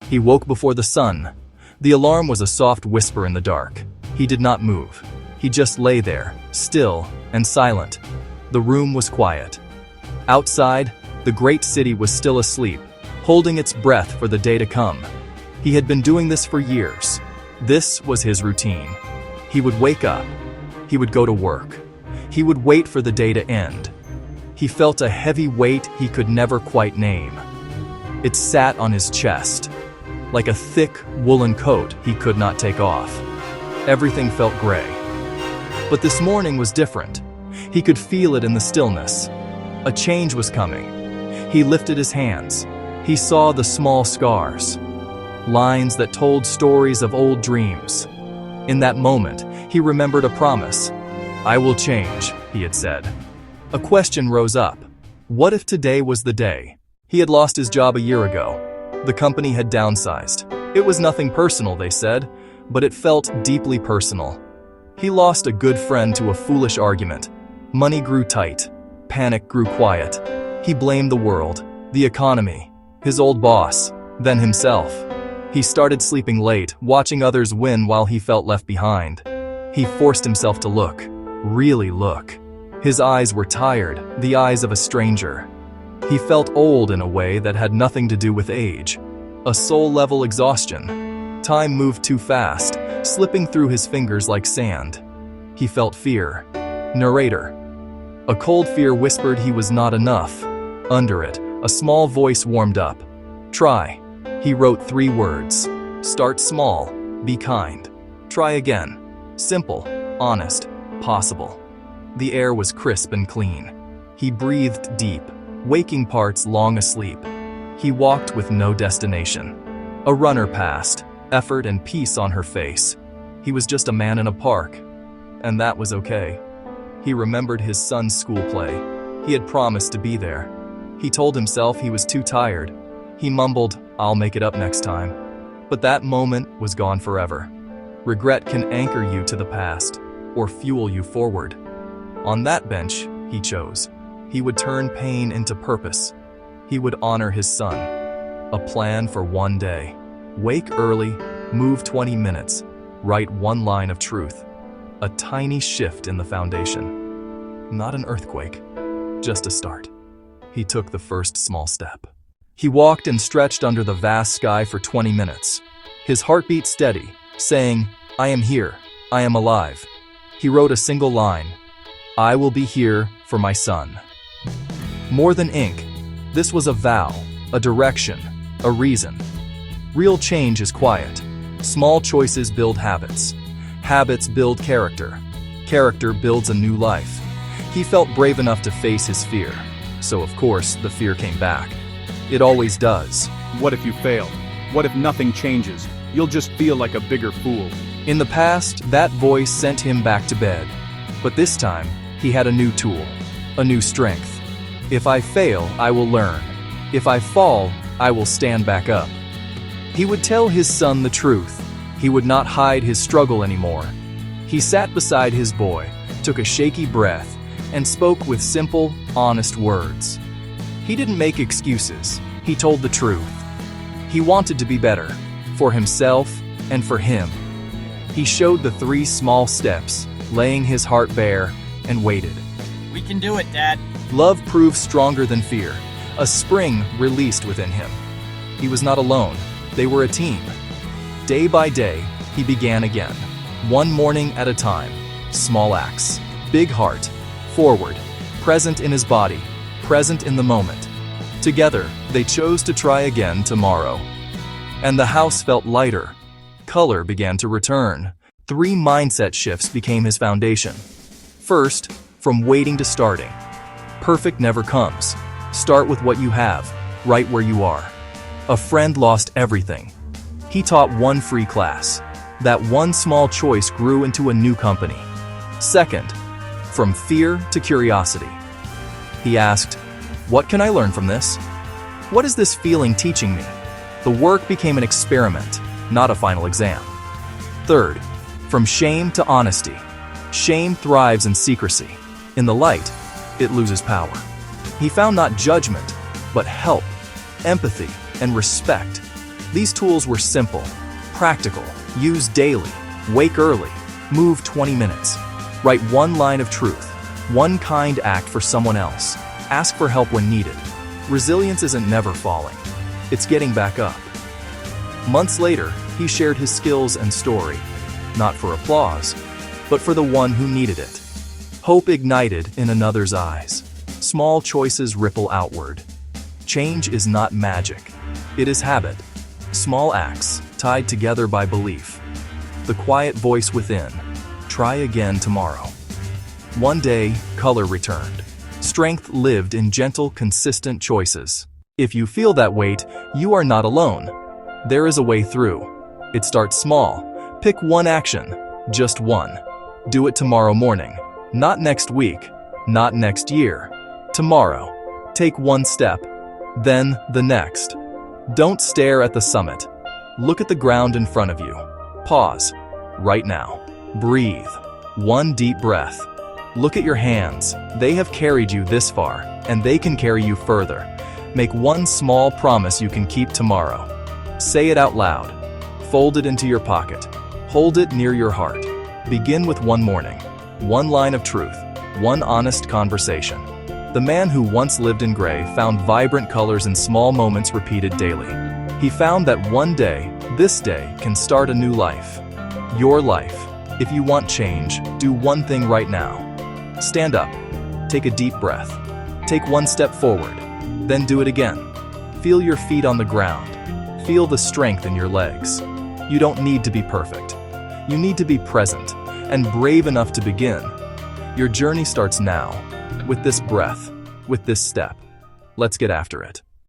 He woke before the sun. The alarm was a soft whisper in the dark. He did not move. He just lay there, still and silent. The room was quiet. Outside, the great city was still asleep, holding its breath for the day to come. He had been doing this for years. This was his routine. He would wake up. He would go to work. He would wait for the day to end. He felt a heavy weight he could never quite name. It sat on his chest, like a thick woolen coat he could not take off. Everything felt gray. But this morning was different. He could feel it in the stillness. A change was coming. He lifted his hands. He saw the small scars, lines that told stories of old dreams. In that moment, he remembered a promise. "I will change," he had said. A question rose up. What if today was the day? He had lost his job a year ago. The company had downsized. It was nothing personal, they said, but it felt deeply personal. He lost a good friend to a foolish argument. Money grew tight. Panic grew quiet. He blamed the world, the economy, his old boss, then himself. He started sleeping late, watching others win while he felt left behind. He forced himself to look, really look. His eyes were tired, the eyes of a stranger. He felt old in a way that had nothing to do with age. A soul-level exhaustion. Time moved too fast, slipping through his fingers like sand. He felt fear. Narrator. A cold fear whispered he was not enough. Under it, a small voice warmed up. Try. He wrote 3 words. Start small. Be kind. Try again. Simple, honest, possible. The air was crisp and clean. He breathed deep, waking parts long asleep. He walked with no destination. A runner passed, effort and peace on her face. He was just a man in a park, and that was okay. He remembered his son's school play. He had promised to be there. He told himself he was too tired. He mumbled, "I'll make it up next time." But that moment was gone forever. Regret can anchor you to the past, or fuel you forward. On that bench, he chose. He would turn pain into purpose. He would honor his son. A plan for one day. Wake early, move 20 minutes, write 1 line of truth. A tiny shift in the foundation. Not an earthquake, just a start. He took the first small step. He walked and stretched under the vast sky for 20 minutes. His heartbeat steady, saying, "I am here, I am alive." He wrote a single line, "I will be here for my son." More than ink, this was a vow, a direction, a reason. Real change is quiet. Small choices build habits. Habits build character. Character builds a new life. He felt brave enough to face his fear. So of course, the fear came back. It always does. What if you fail? What if nothing changes? You'll just feel like a bigger fool. In the past, that voice sent him back to bed. But this time, he had a new tool, a new strength. If I fail, I will learn. If I fall, I will stand back up. He would tell his son the truth. He would not hide his struggle anymore. He sat beside his boy, took a shaky breath, and spoke with simple, honest words. He didn't make excuses. He told the truth. He wanted to be better, for himself and for him. He showed the 3 small steps, laying his heart bare, and waited. We can do it, Dad. Love proved stronger than fear. A spring released within him. He was not alone. They were a team. Day by day, he began again. 1 morning at a time. Small acts. Big heart. Forward. Present in his body. Present in the moment. Together, they chose to try again tomorrow. And the house felt lighter. Color began to return. 3 mindset shifts became his foundation. First, from waiting to starting. Perfect never comes. Start with what you have, right where you are. A friend lost everything. He taught 1 free class. That 1 small choice grew into a new company. Second, from fear to curiosity. He asked, "What can I learn from this? What is this feeling teaching me?" The work became an experiment, not a final exam. Third, from shame to honesty. Shame thrives in secrecy. In the light, it loses power. He found not judgment, but help, empathy, and respect. These tools were simple, practical, use daily, wake early, move 20 minutes, write one line of truth, one kind act for someone else, ask for help when needed. Resilience isn't never falling, it's getting back up. Months later, he shared his skills and story, not for applause, but for the one who needed it. Hope ignited in another's eyes. Small choices ripple outward. Change is not magic, it is habit. Small acts, tied together by belief. The quiet voice within, try again tomorrow. One day, color returned. Strength lived in gentle, consistent choices. If you feel that weight, you are not alone. There is a way through. It starts small. Pick one action, just one. Do it tomorrow morning. Not next week, not next year. Tomorrow. Take one step, then the next. Don't stare at the summit. Look at the ground in front of you. Pause. Right now. Breathe. One deep breath. Look at your hands. They have carried you this far, and they can carry you further. Make one small promise you can keep tomorrow. Say it out loud. Fold it into your pocket. Hold it near your heart. Begin with one morning. One line of truth. One honest conversation. The man who once lived in gray found vibrant colors in small moments repeated daily. He found that one day, this day, can start a new life. Your life. If you want change, do one thing right now. Stand up. Take a deep breath. Take one step forward. Then do it again. Feel your feet on the ground. Feel the strength in your legs. You don't need to be perfect. You need to be present and brave enough to begin. Your journey starts now, with this breath, with this step. Let's get after it.